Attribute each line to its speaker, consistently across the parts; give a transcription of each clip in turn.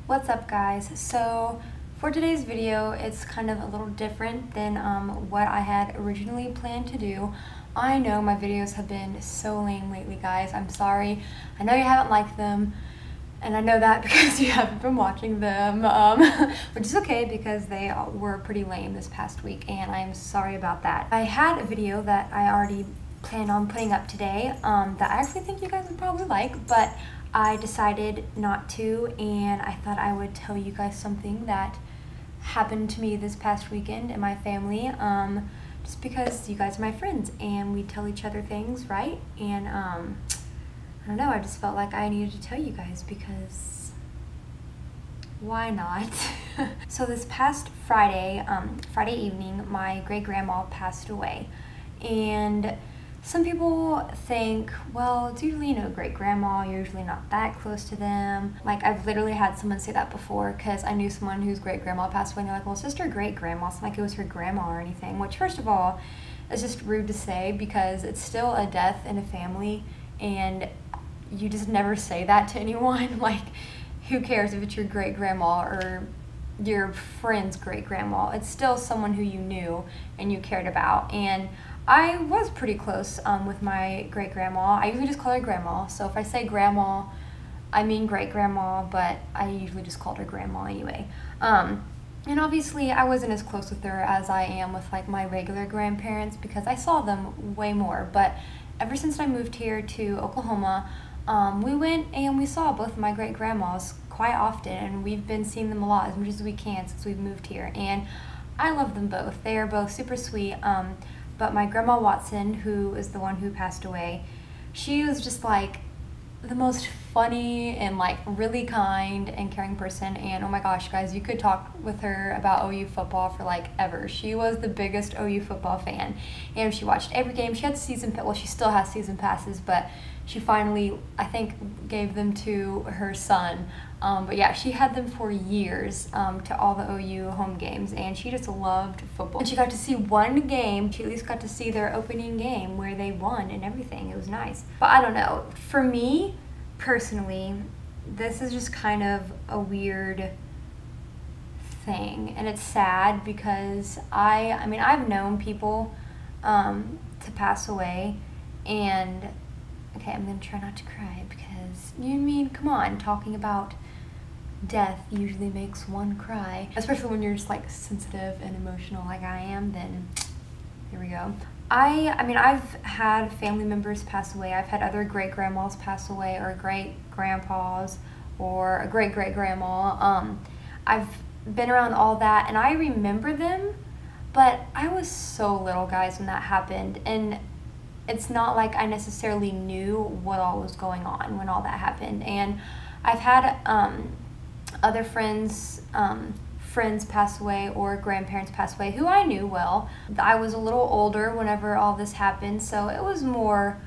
Speaker 1: What's up, guys? So for today's video, it's kind of a little different than what I had originally planned to do. I know my videos have been so lame lately, guys. I'm sorry. I know you haven't liked them, and I know that because you haven't been watching them, which is okay because they were pretty lame this past week, and I'm sorry about that. I had a video that I already planned on putting up today that I actually think you guys would probably like, but I decided not to, and I thought I would tell you guys something that happened to me this past weekend in my family, just because you guys are my friends and we tell each other things, right? And I don't know, I just felt like I needed to tell you guys because why not? So this past Friday evening, my great-grandma passed away, and some people think, well, it's usually, great-grandma, you're usually not that close to them. Like, I've literally had someone say that before because I knew someone whose great-grandma passed away, and they're like, well, it's just her great-grandma. It's not like it was her grandma or anything, which, first of all, is just rude to say because it's still a death in a family, and you just never say that to anyone. Like, who cares if it's your great-grandma or your friend's great-grandma? It's still someone who you knew and you cared about, and I was pretty close with my great-grandma. I usually just call her grandma, so if I say grandma, I mean great-grandma, but I usually just called her grandma anyway. And obviously I wasn't as close with her as I am with like my regular grandparents because I saw them way more, but ever since I moved here to Oklahoma, we went and we saw both of my great-grandmas quite often, and we've been seeing them a lot, as much as we can since we've moved here, and I love them both. They are both super sweet. But my grandma Watson, who is the one who passed away, she was just like the most funny and like really kind and caring person, and oh my gosh, guys, you could talk with her about OU football for like ever. She was the biggest OU football fan, and she watched every game. She had she still has season passes, but she finally, I think, gave them to her son. But yeah, she had them for years to all the OU home games, and she just loved football. And she got to see one game. She at least got to see their opening game where they won and everything. It was nice. But I don't know. For me, personally, this is just kind of a weird thing, and it's sad because I mean, I've known people to pass away, and okay, I'm gonna try not to cry because come on, talking about death usually makes one cry, especially when you're just like sensitive and emotional like I am. Then here we go. I mean, I've had family members pass away. I've had other great-grandmas pass away, or great-grandpas, or a great-great-grandma. I've been around all that, and I remember them, but I was so little, guys, when that happened, and it's not like I necessarily knew what all was going on when all that happened. And I've had other friends pass away, or grandparents pass away who I knew well. I was a little older whenever all this happened, so it was more,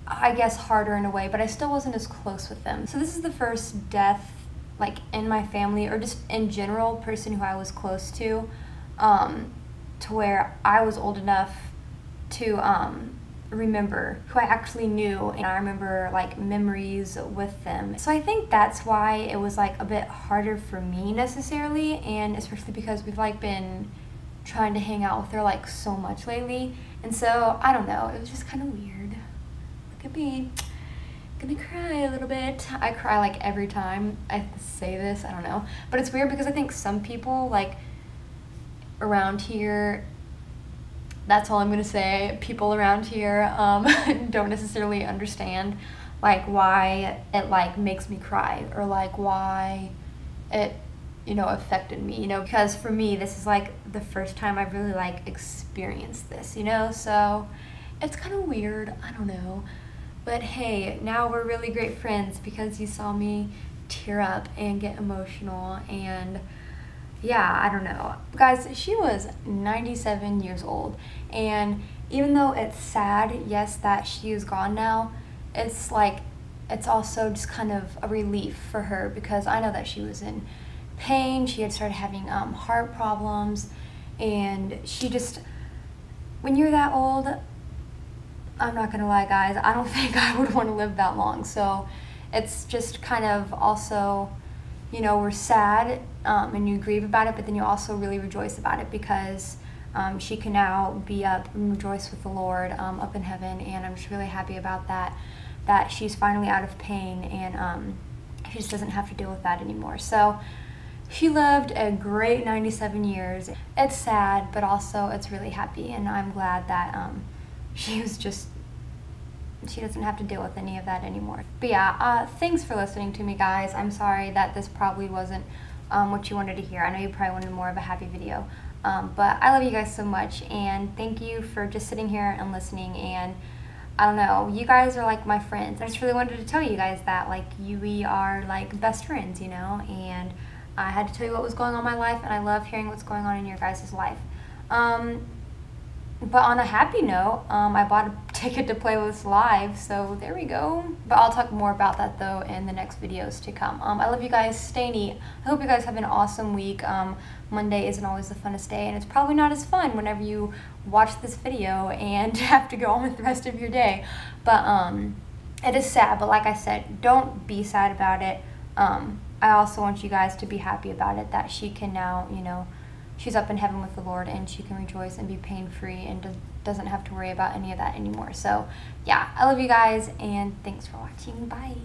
Speaker 1: I guess, harder in a way, but I still wasn't as close with them. So this is the first death, like, in my family, or just in general, person who I was close to where I was old enough to remember, who I actually knew, and I remember like memories with them. So I think that's why it was like a bit harder for me necessarily, and especially because we've like been trying to hang out with her like so much lately, and so I don't know, it was just kind of weird. Look at me, I'm gonna cry a little bit. I cry like every time I say this, I don't know, but it's weird because I think some people like around here, that's all I'm gonna say, people around here don't necessarily understand like why it like makes me cry, or like why it affected me, because for me this is like the first time I've really like experienced this, so it's kind of weird. I don't know, but hey, now we're really great friends because you saw me tear up and get emotional, and yeah, I don't know. Guys, she was 97 years old, and even though it's sad, yes, that she is gone now, it's like, it's also just kind of a relief for her because I know that she was in pain. She had started having heart problems, and she just, when you're that old, I'm not gonna lie, guys, I don't think I would want to live that long. So it's just kind of also you know, were sad and you grieve about it, but then you also really rejoice about it because she can now be up and rejoice with the Lord up in heaven. And I'm just really happy about that she's finally out of pain and she just doesn't have to deal with that anymore. So she lived a great 97 years. It's sad, but also it's really happy, and I'm glad that she doesn't have to deal with any of that anymore. But yeah, thanks for listening to me, guys. I'm sorry that this probably wasn't what you wanted to hear. I know you probably wanted more of a happy video, but I love you guys so much, and thank you for just sitting here and listening. And I don't know, you guys are like my friends. I just really wanted to tell you guys that, like, we are like best friends, you know, and I had to tell you what was going on in my life, and I love hearing what's going on in your guys' life. But on a happy note, I bought a ticket to Playlist Live, so there we go. But I'll talk more about that, though, in the next videos to come. I love you guys. Stay neat. I hope you guys have an awesome week. Monday isn't always the funnest day, and it's probably not as fun whenever you watch this video and have to go on with the rest of your day. But it is sad, but like I said, don't be sad about it. I also want you guys to be happy about it, that she can now, you know, she's up in heaven with the Lord, and she can rejoice and be pain-free and doesn't have to worry about any of that anymore. So yeah, I love you guys, and thanks for watching. Bye.